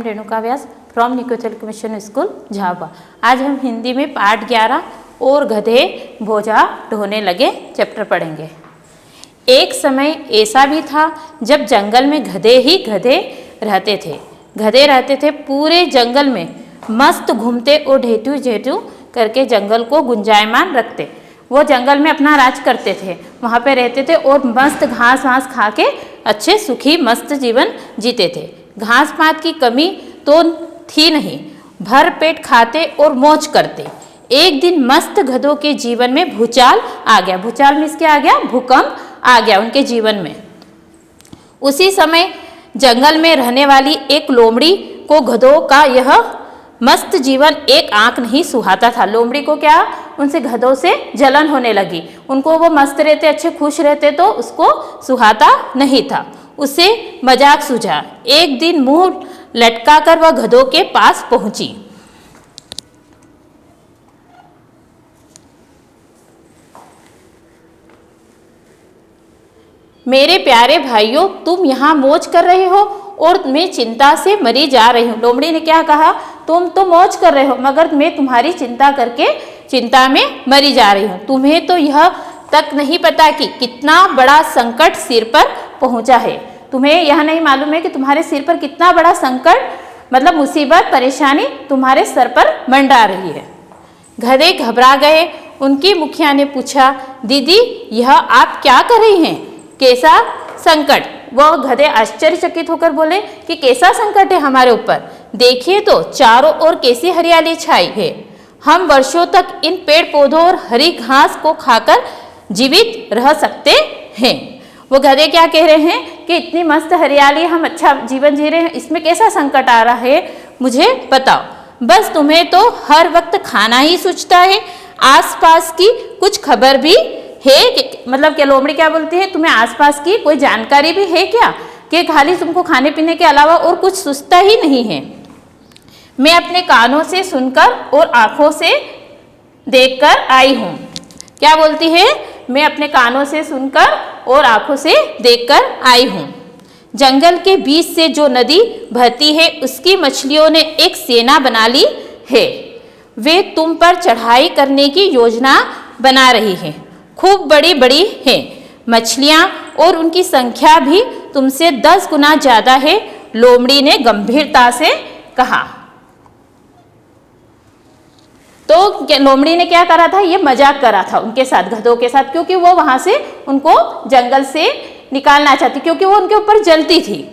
Renuka Vyas from निकोचल mission school Jhabua. आज हम हिंदी में पाठ 11 और गधे बोझा ढोने लगे चैप्टर पढ़ेंगे। एक समय ऐसा भी था जब जंगल में गधे ही गधे रहते थे। गधे रहते थे पूरे जंगल में, मस्त घूमते और ढेटू झेटू करके जंगल को गुंजायमान रखते। वो जंगल में अपना राज करते थे, वहाँ पे रहते थे और मस्त घास वास खा के अच्छे सुखी मस्त जीवन जीते थे। घास पात की कमी तो थी नहीं, भर पेट खाते और मौज करते। एक दिन मस्त गधों के जीवन में भूचाल आ गया। भूचाल मीन्स क्या आ गया? भूकंप आ गया उनके जीवन में। उसी समय जंगल में रहने वाली एक लोमड़ी को गधों का यह मस्त जीवन एक आंख नहीं सुहाता था। लोमड़ी को क्या, उनसे गधों से जलन होने लगी। उनको वो मस्त रहते, अच्छे खुश रहते तो उसको सुहाता नहीं था। उसे मजाक सूझा। एक दिन मुंह लटकाकर वह गधों के पास पहुंची। मेरे प्यारे भाइयों, तुम यहाँ मौज कर रहे हो और मैं चिंता से मरी जा रही हूँ। लोमड़ी ने क्या कहा? तुम तो मौज कर रहे हो मगर मैं तुम्हारी चिंता करके चिंता में मरी जा रही हूँ। तुम्हें तो यह तक नहीं पता कि कितना बड़ा संकट सिर पर पहुंचा है। तुम्हें यह नहीं मालूम है कि तुम्हारे सिर पर कितना बड़ा संकट मतलब मुसीबत परेशानी तुम्हारे सर पर मंडरा रही है। गधे घबरा गए। उनकी मुखिया ने पूछा, दीदी यह आप क्या कर रही हैं? कैसा संकट? वह गधे आश्चर्यचकित होकर बोले कि कैसा संकट है हमारे ऊपर? देखिए तो चारों ओर कैसी हरियाली छाई है। हम वर्षों तक इन पेड़ पौधों और हरी घास को खाकर जीवित रह सकते हैं। वो गधे क्या कह रहे हैं कि इतनी मस्त हरियाली, हम अच्छा जीवन जी रहे हैं, इसमें कैसा संकट आ रहा है मुझे बताओ। बस तुम्हें तो हर वक्त खाना ही सूझता है, आसपास की कुछ खबर भी है मतलब क्या? लोमड़ी क्या बोलती है, तुम्हें आसपास की कोई जानकारी भी है क्या कि खाली तुमको खाने पीने के अलावा और कुछ सूझता ही नहीं है? मैं अपने कानों से सुनकर और आंखों से देखकर आई हूँ। क्या बोलती है? मैं अपने कानों से सुनकर और आंखों से देखकर आई हूँ। जंगल के बीच से जो नदी बहती है उसकी मछलियों ने एक सेना बना ली है। वे तुम पर चढ़ाई करने की योजना बना रही हैं। खूब बड़ी बड़ी हैं मछलियाँ और उनकी संख्या भी तुमसे 10 गुना ज्यादा है, लोमड़ी ने गंभीरता से कहा। तो लोमड़ी ने क्या करा था? ये मजाक करा था उनके साथ, गधों के साथ, क्योंकि वो वहां से उनको जंगल से निकालना चाहती, क्योंकि वो उनके ऊपर जलती थी।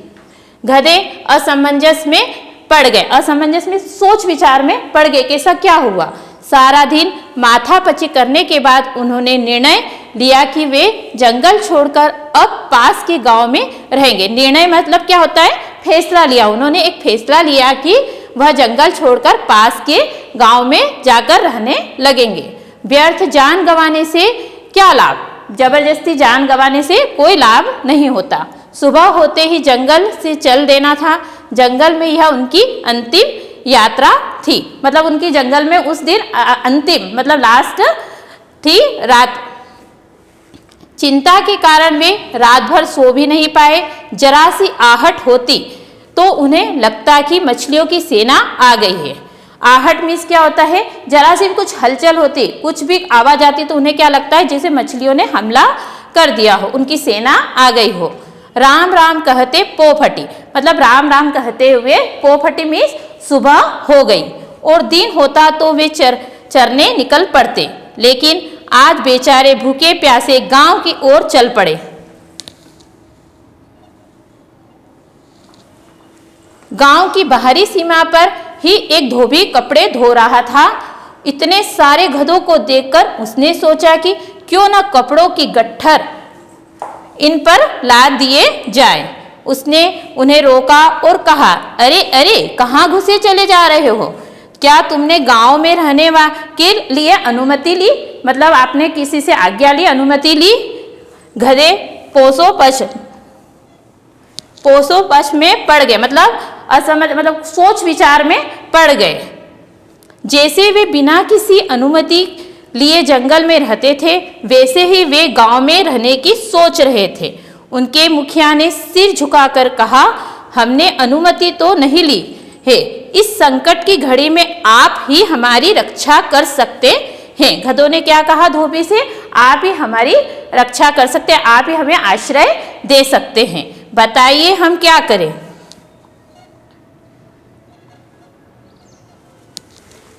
गधे असमंजस में पड़ गए, असमंजस में सोच विचार में पड़ गए। कैसा क्या हुआ? सारा दिन माथापच्ची करने के बाद उन्होंने निर्णय लिया कि वे जंगल छोड़कर अब पास के गांव में रहेंगे। निर्णय मतलब क्या होता है? फैसला लिया। उन्होंने एक फैसला लिया कि वह जंगल छोड़कर पास के गांव में जाकर रहने लगेंगे। व्यर्थ जान गंवाने से क्या लाभ? जबरदस्ती जान गंवाने से कोई लाभ नहीं होता। सुबह होते ही जंगल से चल देना था। जंगल में यह उनकी अंतिम यात्रा थी। मतलब उनकी जंगल में उस दिन अंतिम मतलब लास्ट थी रात। चिंता के कारण वे रात भर सो भी नहीं पाए। जरा सी आहट होती तो उन्हें लगता कि मछलियों की सेना आ गई है। आहट मीन्स क्या होता है? जरा सी भी कुछ हलचल होती, कुछ भी आवाज आती तो उन्हें क्या लगता है? जैसे मछलियों ने हमला कर दिया हो, उनकी सेना आ गई हो। राम राम कहते पो फटी, मतलब राम राम कहते हुए पो फटी मीन्स सुबह हो गई और दिन होता तो वे चरने निकल पड़ते। लेकिन आज बेचारे भूखे प्यासे गांव की ओर चल पड़े। गांव की बाहरी सीमा पर ही एक धोबी कपड़े धो रहा था। इतने सारे गधों को देखकर उसने सोचा कि क्यों न कपड़ों की गट्ठर इन पर लाद दिए जाए। उसने उन्हें रोका और कहा, अरे अरे कहाँ घुसे चले जा रहे हो? क्या तुमने गांव में रहने के लिए अनुमति ली? मतलब आपने किसी से आज्ञा ली, अनुमति ली? गधे पोसो पश में पड़ गए, मतलब असमझ मतलब सोच विचार में पड़ गए। जैसे वे बिना किसी अनुमति लिए जंगल में रहते थे वैसे ही वे गांव में रहने की सोच रहे थे। उनके मुखिया ने सिर झुकाकर कहा, हमने अनुमति तो नहीं ली है। इस संकट की घड़ी में आप ही हमारी रक्षा कर सकते हैं। गधों ने क्या कहा धोबी से? आप ही हमारी रक्षा कर सकते हैं, आप ही हमें आश्रय दे सकते हैं, बताइए हम क्या करें।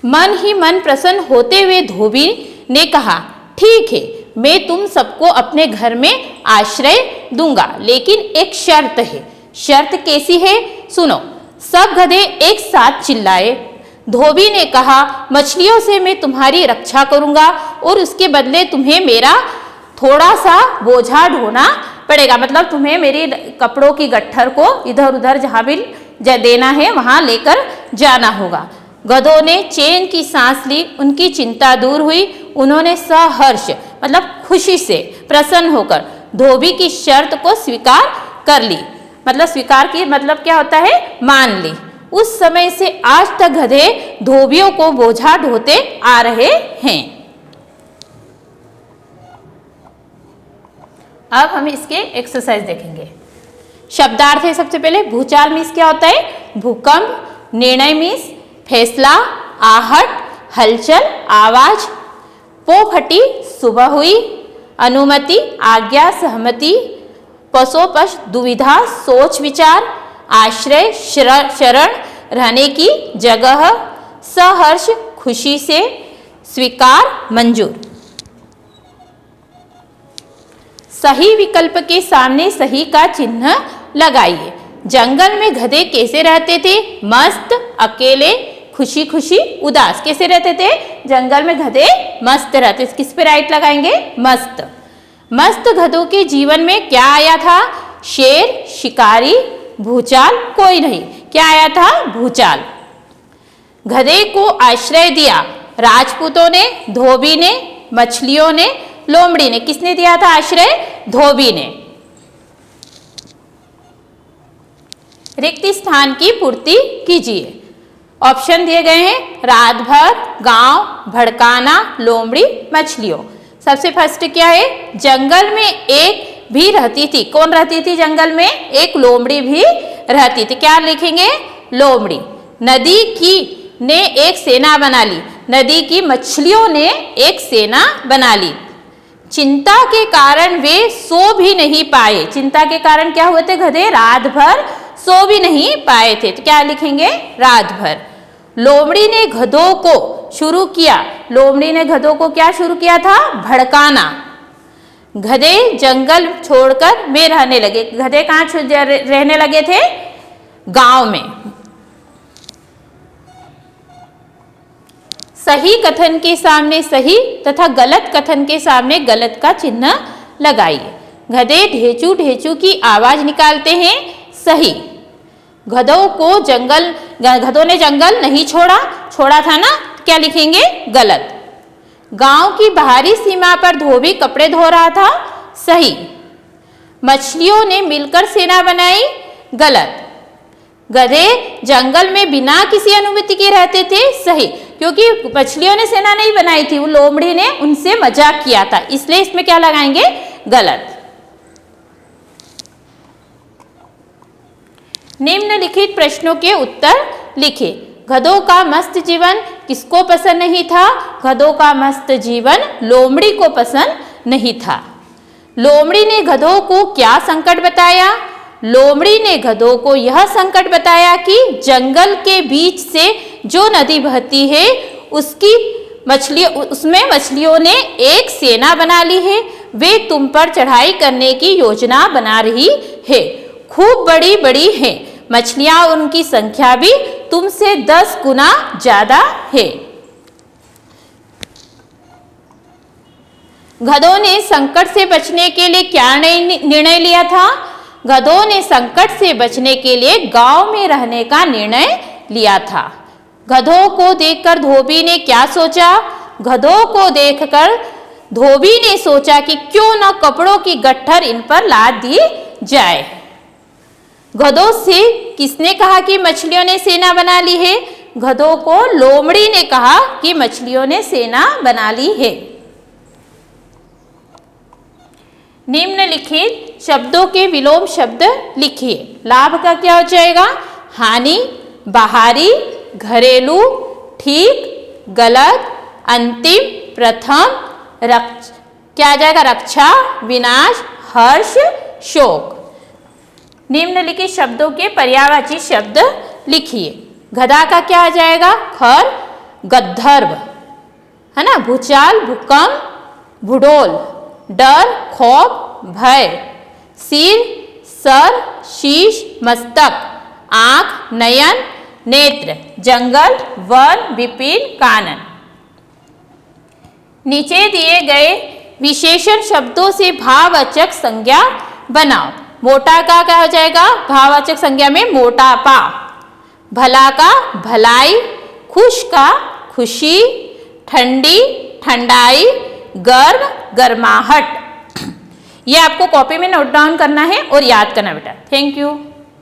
मन ही मन प्रसन्न होते हुए धोबी ने कहा, ठीक है, मैं तुम सबको अपने घर में आश्रय दूंगा, लेकिन एक शर्त है। शर्त कैसी है? सुनो। सब गधे एक साथ चिल्लाए। धोबी ने कहा, मछलियों से मैं तुम्हारी रक्षा करूंगा और उसके बदले तुम्हें मेरा थोड़ा सा बोझा ढोना पड़ेगा। मतलब तुम्हें मेरी कपड़ों की गट्ठर को इधर उधर जहां भी देना है वहां लेकर जाना होगा। गधों ने चैन की सांस ली, उनकी चिंता दूर हुई। उन्होंने सहर्ष मतलब खुशी से प्रसन्न होकर धोबी की शर्त को स्वीकार कर ली। मतलब स्वीकार की मतलब क्या होता है? मान ली। उस समय से आज तक गधे धोबियों को बोझा ढोते आ रहे हैं। अब हम इसके एक्सरसाइज देखेंगे। शब्दार्थ है सबसे पहले। भूचाल मीन्स क्या होता है? भूकंप। निर्णय मीन्स फैसला, आहट, हलचल, आवाज। पोफटी सुबह हुई। अनुमति आज्ञा, सहमति। पसोपश दुविधा, सोच विचार। आश्रय शरण, रहने की जगह। सहर्ष खुशी से। स्वीकार मंजूर। सही विकल्प के सामने सही का चिन्ह लगाइए। जंगल में गधे कैसे रहते थे? मस्त, अकेले, खुशी खुशी, उदास। कैसे रहते थे? जंगल में गधे मस्त रहते। किस पे राइट लगाएंगे? मस्त। मस्त गधों के जीवन में क्या आया था? शेर, शिकारी, भूचाल, कोई नहीं। क्या आया था? भूचाल। गधे को आश्रय दिया राजपूतों ने, धोबी ने, मछलियों ने, लोमड़ी ने। किसने दिया था आश्रय? धोबी ने। रिक्त स्थान की पूर्ति कीजिए। ऑप्शन दिए गए हैं, रात भर, गांव, भड़काना, लोमड़ी, मछलियों। सबसे फर्स्ट क्या है? जंगल में एक भी रहती थी। कौन रहती थी जंगल में? एक लोमड़ी भी रहती थी। क्या लिखेंगे? लोमड़ी। नदी की ने एक सेना बना ली। नदी की मछलियों ने एक सेना बना ली। चिंता के कारण वे सो भी नहीं पाए। चिंता के कारण क्या हुए थे गधे? रात भर सो भी नहीं पाए थे। तो क्या लिखेंगे? रात भर। लोमड़ी ने गधों को शुरू किया। लोमड़ी ने गधों को क्या शुरू किया था? भड़काना। गधे जंगल छोड़कर में रहने लगे। गधे कहाँ रहने लगे थे? गांव में। सही कथन के सामने सही तथा गलत कथन के सामने गलत का चिन्ह लगाइए। गधे ढेचू ढेचू की आवाज निकालते हैं। सही। गधों ने जंगल नहीं छोड़ा था ना। क्या लिखेंगे? गलत। गांव की बाहरी सीमा पर धोबी कपड़े धो रहा था। सही। मछलियों ने मिलकर सेना बनाई। गलत। गधे जंगल में बिना किसी अनुमति के रहते थे। सही, क्योंकि मछलियों ने सेना नहीं बनाई थी, वो लोमड़ी ने उनसे मजाक किया था, इसलिए इसमें क्या लगाएंगे? गलत। निम्नलिखित प्रश्नों के उत्तर लिखें। गधों का मस्त जीवन किसको पसंद नहीं था? गधों का मस्त जीवन लोमड़ी को पसंद नहीं था। लोमड़ी ने गधों को क्या संकट बताया? लोमड़ी ने गधों को यह संकट बताया कि जंगल के बीच से जो नदी बहती है उसमें मछलियों ने एक सेना बना ली है। वे तुम पर चढ़ाई करने की योजना बना रही है। खूब बड़ी बड़ी हैं मछलियां, उनकी संख्या भी तुमसे 10 गुना ज्यादा है। गधों ने संकट से बचने के लिए क्या निर्णय लिया था? गधों ने संकट से बचने के लिए गांव में रहने का निर्णय लिया था। गधों को देखकर धोबी ने क्या सोचा? गधों को देखकर धोबी ने सोचा कि क्यों न कपड़ों की गट्ठर इन पर लाद दी जाए। गधों से किसने कहा कि मछलियों ने सेना बना ली है? गधों को लोमड़ी ने कहा कि मछलियों ने सेना बना ली है। निम्नलिखित शब्दों के विलोम शब्द लिखिए। लाभ का क्या हो जाएगा? हानि, बाहरी, घरेलू, ठीक, गलत, अंतिम, प्रथम, क्या आ जाएगा? रक्षा, विनाश, हर्ष, शोक। निम्नलिखित शब्दों के पर्यायवाची शब्द लिखिए। गधा का क्या आ जाएगा? खर, गंधर्व, है ना, भूचाल, भूकंप, भूडोल, डर, खौफ, भय, सिर, सर, शीश, मस्तक, आंख, नयन, नेत्र, जंगल, वन, विपिन, कानन। नीचे दिए गए विशेषण शब्दों से भाववाचक संज्ञा बनाओ। मोटा का क्या हो जाएगा? भाववाचक संज्ञा में मोटापा। भला का भलाई, खुश का खुशी, ठंडी ठंडाई, गर्म गर्माहट। ये आपको कॉपी में नोट डाउन करना है और याद करना बेटा। Thank you.